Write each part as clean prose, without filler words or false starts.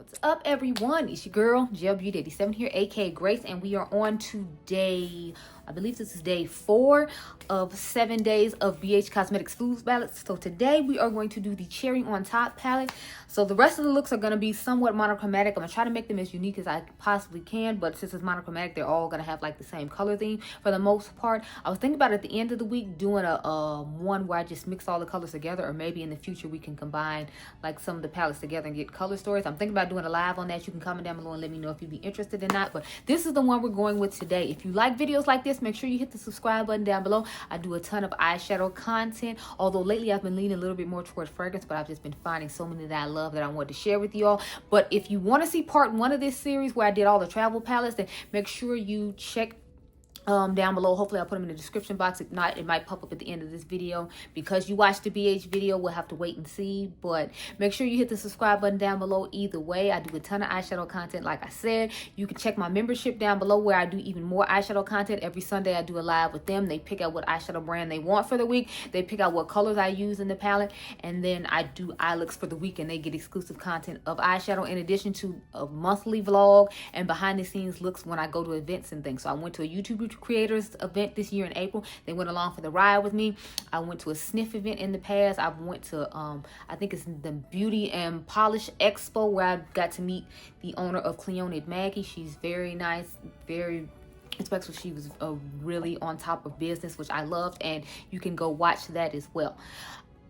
What's up, everyone? It's your girl Gelbeauty 87 here, aka Grace, and we are on today, I believe this is day 4 of 7 days of BH Cosmetics Foods palettes. So today we are going to do the cherry on top palette. So the rest of the looks are going to be somewhat monochromatic. I'm going to try to make them as unique as I possibly can, but since it's monochromatic, they're all going to have like the same color theme for the most part. I was thinking about at the end of the week doing a one where I just mix all the colors together, or maybe in the future we can combine like some of the palettes together and get color stories. I'm thinking about doing a live on that. You can comment down below and let me know if you'd be interested or not, but this is the one we're going with today. If you like videos like this, make sure you hit the subscribe button down below. I do a ton of eyeshadow content, although lately I've been leaning a little bit more towards fragrance, but I've just been finding so many that I love that I wanted to share with you all. But if you want to see part 1 of this series where I did all the travel palettes, then make sure you check down below. Hopefully I'll put them in the description box. If not, it might pop up at the end of this video. Because you watched the BH video, we'll have to wait and see, but make sure you hit the subscribe button down below. Either way, I do a ton of eyeshadow content. Like I said, you can check my membership down below where I do even more eyeshadow content. Every Sunday I do a live with them. They pick out what eyeshadow brand they want for the week. They pick out what colors I use in the palette, and then I do eye looks for the week, and they get exclusive content of eyeshadow in addition to a monthly vlog and behind the scenes looks when I go to events and things. So I went to a YouTube creators event this year in April. They went along for the ride with me. I went to a Snif event in the past. I went to I think it's the Beauty and Polish Expo where I got to meet the owner of Cleonid Maggie. She's very nice, very especially she was really on top of business, which I loved, and you can go watch that as well.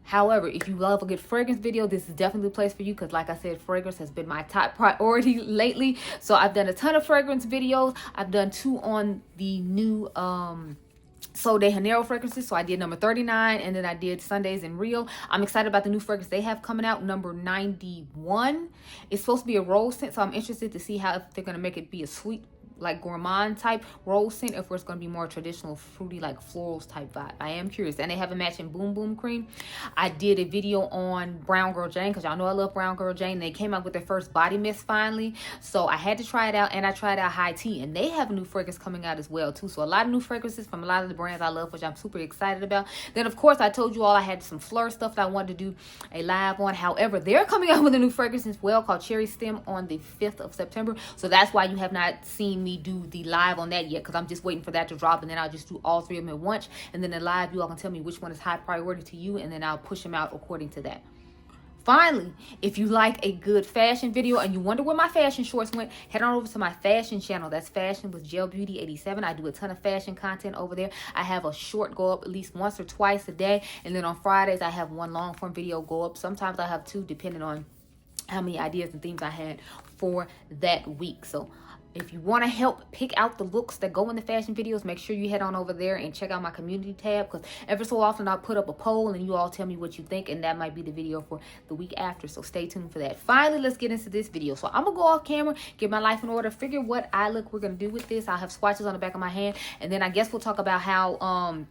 However, if you love a good fragrance video, this is definitely the place for you, because like I said, fragrance has been my top priority lately. So I've done a ton of fragrance videos. I've done 2 on the new Sol de Janeiro fragrances. So I did number 39, and then I did Sundays in Rio. I'm excited about the new fragrance they have coming out, number 91. It's supposed to be a rose scent, so I'm interested to see how if they're going to make it be a sweet, like gourmand type rose scent, if it's going to be more traditional fruity like florals type vibe. I am curious. And they have a matching Boom Boom cream. I did a video on Brown Girl Jane, because y'all know I love Brown Girl Jane. They came out with their first body mist finally, so I had to try it out, and I tried out High Tea, and they have a new fragrance coming out as well too. So a lot of new fragrances from a lot of the brands I love, which I'm super excited about. Then of course I told you all I had some Fleur stuff that I wanted to do a live on. However, they're coming out with a new fragrance as well called Cherry Stem on the 5th of September. So that's why you have not seen me do the live on that yet, because I'm just waiting for that to drop, and then I'll just do all 3 of them at once, and then the live you all can tell me which one is high priority to you, and then I'll push them out according to that. Finally, if you like a good fashion video and you wonder where my fashion shorts went, head on over to my fashion channel. That's Fashion with Gelbeauty 87. I do a ton of fashion content over there. I have a short go up at least once or twice a day, and then on Fridays I have 1 long form video go up. Sometimes I have 2 depending on how many ideas and themes I had for that week. So if you want to help pick out the looks that go in the fashion videos, make sure you head on over there and check out my community tab, because every so often I'll put up a poll and you all tell me what you think, and that might be the video for the week after. So stay tuned for that. Finally, let's get into this video. So I'm going to go off camera, get my life in order, figure what eye look we're going to do with this. I'll have swatches on the back of my hand, and then I guess we'll talk about how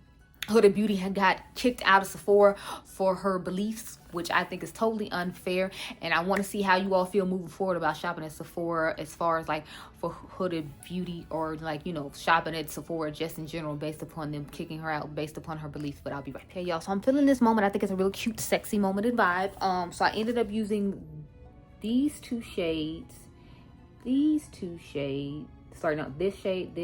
Huda Beauty had got kicked out of Sephora for her beliefs, which I think is totally unfair, and I want to see how you all feel moving forward about shopping at Sephora, as far as like for Huda Beauty, or like, you know, shopping at Sephora just in general based upon them kicking her out based upon her beliefs. But I'll be right back, y'all. So I'm feeling this moment. I think it's a real cute, sexy moment and vibe. So I ended up using these 2 shades, sorry, no, this shade,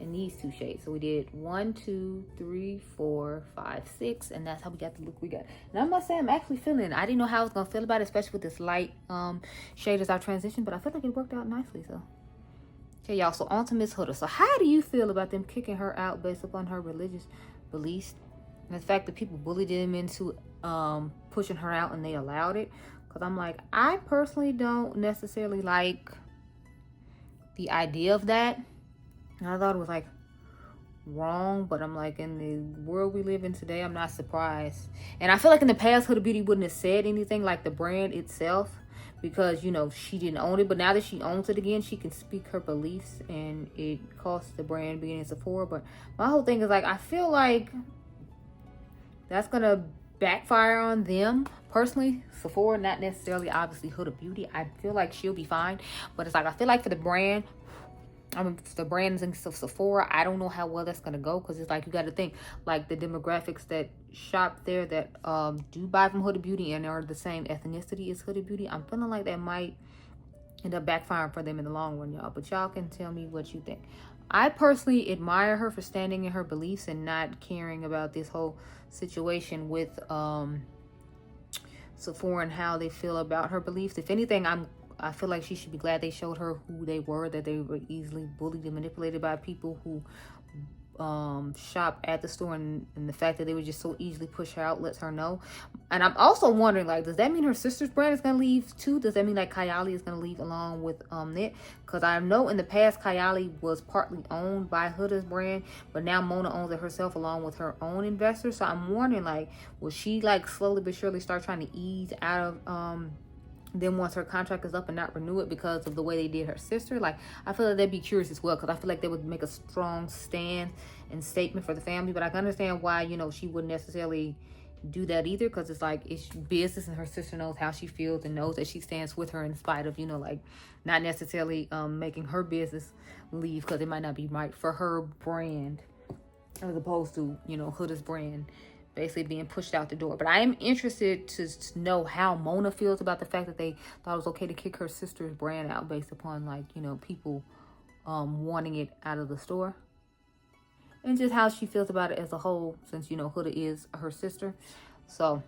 and these 2 shades. So we did 1, 2, 3, 4, 5, 6, and that's how we got the look we got. And I must say, I'm actually feeling it. I didn't know how I was gonna feel about it, especially with this light shade as I transition, but I feel like it worked out nicely. So okay, y'all, so on to Miss Huda. So how do you feel about them kicking her out based upon her religious beliefs, and the fact that people bullied them into pushing her out and they allowed it? Because I'm like, I personally don't necessarily like the idea of that. And I thought it was like wrong, but I'm like, in the world we live in today, I'm not surprised. And I feel like in the past, Huda Beauty wouldn't have said anything like the brand itself, because, you know, she didn't own it. But now that she owns it again, she can speak her beliefs, and it costs the brand being in Sephora. But my whole thing is like, I feel like that's gonna backfire on them personally. Sephora, not necessarily obviously Huda Beauty. I feel like she'll be fine, but it's like, I feel like for the brand, I mean, the brands in Sephora, I don't know how well that's gonna go, because it's like, you got to think like the demographics that shop there that do buy from Huda Beauty and are the same ethnicity as Huda Beauty. I'm feeling like that might end up backfiring for them in the long run, y'all. But y'all can tell me what you think. I personally admire her for standing in her beliefs and not caring about this whole situation with Sephora and how they feel about her beliefs. If anything, I feel like she should be glad they showed her who they were, that they were easily bullied and manipulated by people who shop at the store, and the fact that they would just so easily push her out lets her know. And I'm also wondering, like, does that mean her sister's brand is gonna leave too? Does that mean like Kylie is gonna leave along with it? Because I know in the past Kylie was partly owned by Huda's brand, but now Mona owns it herself along with her own investors. So I'm wondering, like, will she like slowly but surely start trying to ease out of then once her contract is up and not renew it because of the way they did her sister? Like, I feel like they'd be curious as well, because I feel like they would make a strong stand and statement for the family. But I can understand why, you know, she wouldn't necessarily do that either, because it's like, it's business, and her sister knows how she feels and knows that she stands with her in spite of, you know, like, not necessarily making her business leave because it might not be right for her brand, as opposed to, you know, Huda's brand basically being pushed out the door. But I am interested to know how Mona feels about the fact that they thought it was okay to kick her sister's brand out based upon, like, you know, people wanting it out of the store, and just how she feels about it as a whole, since, you know, Huda is her sister. So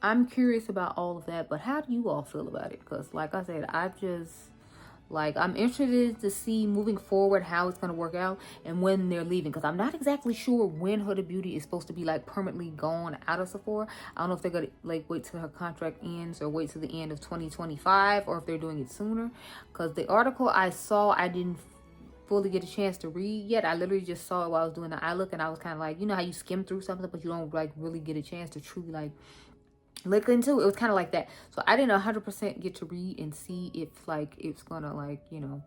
I'm curious about all of that. But how do you all feel about it? Because like I said, I'm interested to see moving forward how it's going to work out and when they're leaving, because I'm not exactly sure when Huda Beauty is supposed to be like permanently gone out of Sephora. I don't know if they're going to like wait till her contract ends or wait till the end of 2025, or if they're doing it sooner, because the article I saw, I didn't fully get a chance to read yet. I literally just saw it while I was doing the eye look, and I was kind of like, you know how you skim through something but you don't like really get a chance to truly like look into it. It was kind of like that. So I didn't 100% get to read and see if like it's gonna like, you know,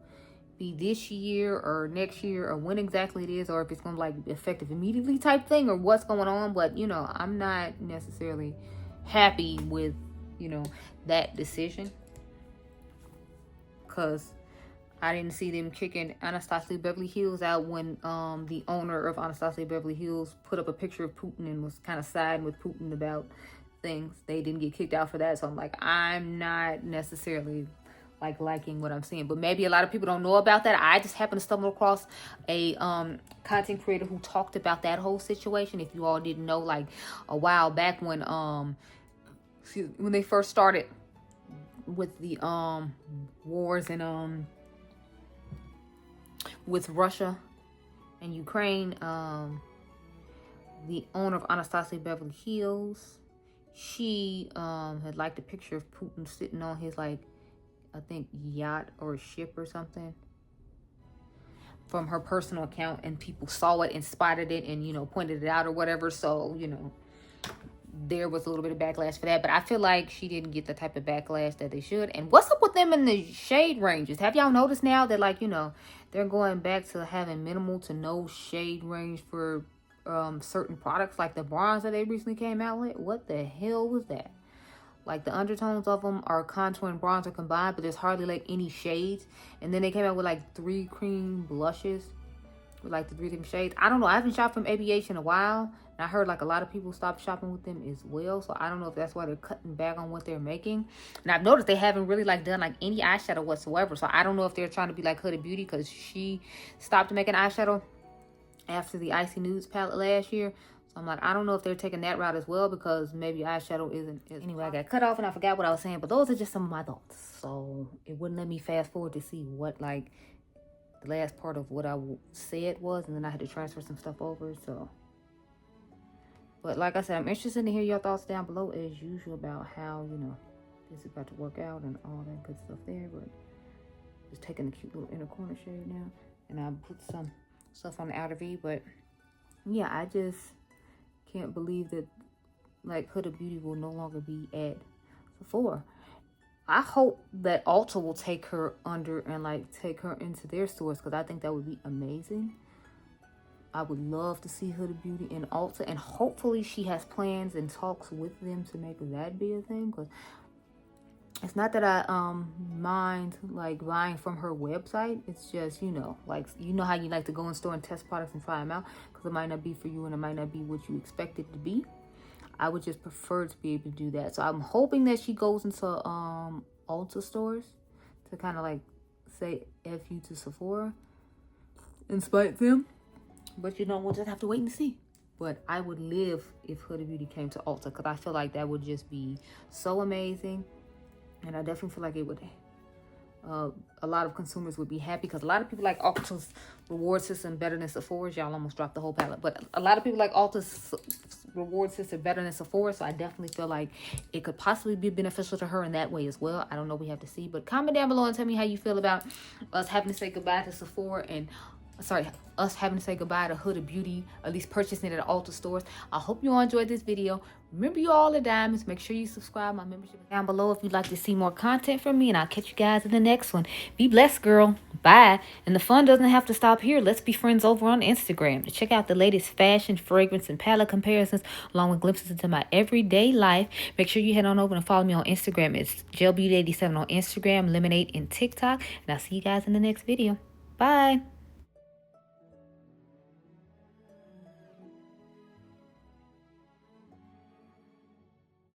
be this year or next year, or when exactly it is, or if it's gonna like be effective immediately type thing, or what's going on. But, you know, I'm not necessarily happy with, you know, that decision, because I didn't see them kicking Anastasia Beverly Hills out when the owner of Anastasia Beverly Hills put up a picture of Putin and was kind of siding with Putin about things. They didn't get kicked out for that. So I'm like, I'm not necessarily like liking what I'm seeing. But maybe a lot of people don't know about that. I just happened to stumble across a content creator who talked about that whole situation. If you all didn't know, like a while back when they first started with the wars and with Russia and Ukraine, the owner of Anastasia Beverly Hills, she had liked a picture of Putin sitting on his, like, I think yacht or ship or something from her personal account, and people saw it and spotted it and, you know, pointed it out or whatever. So, you know, there was a little bit of backlash for that, but I feel like she didn't get the type of backlash that they should. And what's up with them in the shade ranges? Have y'all noticed now that, like, you know, they're going back to having minimal to no shade range for certain products, like the bronze that they recently came out with? What the hell was that? Like, the undertones of them are contour and bronzer combined, but there's hardly like any shades. And then they came out with like 3 cream blushes with like the 3 different shades. I don't know. I haven't shopped from ABH in a while, and I heard like a lot of people stopped shopping with them as well. So I don't know if that's why they're cutting back on what they're making. And I've noticed they haven't really like done like any eyeshadow whatsoever. So I don't know if they're trying to be like Huda Beauty, because she stopped making eyeshadow after the Icy Nudes palette last year. So I'm like, I don't know if they're taking that route as well, because maybe eyeshadow isn't. Anyway, I got cut off and I forgot what I was saying, but those are just some of my thoughts. So it wouldn't let me fast forward to see what like the last part of what I said was, and then I had to transfer some stuff over. So, but like I said, I'm interested to hear your thoughts down below as usual about how, you know, this is about to work out and all that good stuff there. But just taking the cute little inner corner shade now, and I put some stuff on the outer V. But yeah, I just can't believe that like Huda Beauty will no longer be at Sephora. I hope that Ulta will take her under and like take her into their stores, because I think that would be amazing. I would love to see Huda Beauty in Ulta, and hopefully she has plans and talks with them to make that be a thing. Because it's not that I mind like buying from her website. It's just, you know, like, you know how you like to go in store and test products and try them out, because it might not be for you and it might not be what you expect it to be. I would just prefer to be able to do that. So I'm hoping that she goes into Ulta stores to kind of like say F you to Sephora and spite them. But you know, we'll just have to wait and see. But I would live if Huda Beauty came to Ulta, because I feel like that would just be so amazing. And I definitely feel like it would, a lot of consumers would be happy, because a lot of people like Ulta's reward system better than Sephora's. Y'all almost dropped the whole palette. But a lot of people like Ulta's reward system better than Sephora. So I definitely feel like it could possibly be beneficial to her in that way as well. I don't know. We have to see. But comment down below and tell me how you feel about us having to say goodbye to Sephora and us having to say goodbye to Huda Beauty, at least purchasing it at Ulta stores. I hope you all enjoyed this video. Remember, you all are diamonds. Make sure you subscribe. My membership down below if you'd like to see more content from me, and I'll catch you guys in the next one. Be blessed, girl. Bye. And the fun doesn't have to stop here. Let's be friends over on Instagram to check out the latest fashion, fragrance, and palette comparisons, along with glimpses into my everyday life. Make sure you head on over and follow me on Instagram. It's Gelbeauty87 on Instagram, Lemonade, and TikTok. And I'll see you guys in the next video. Bye.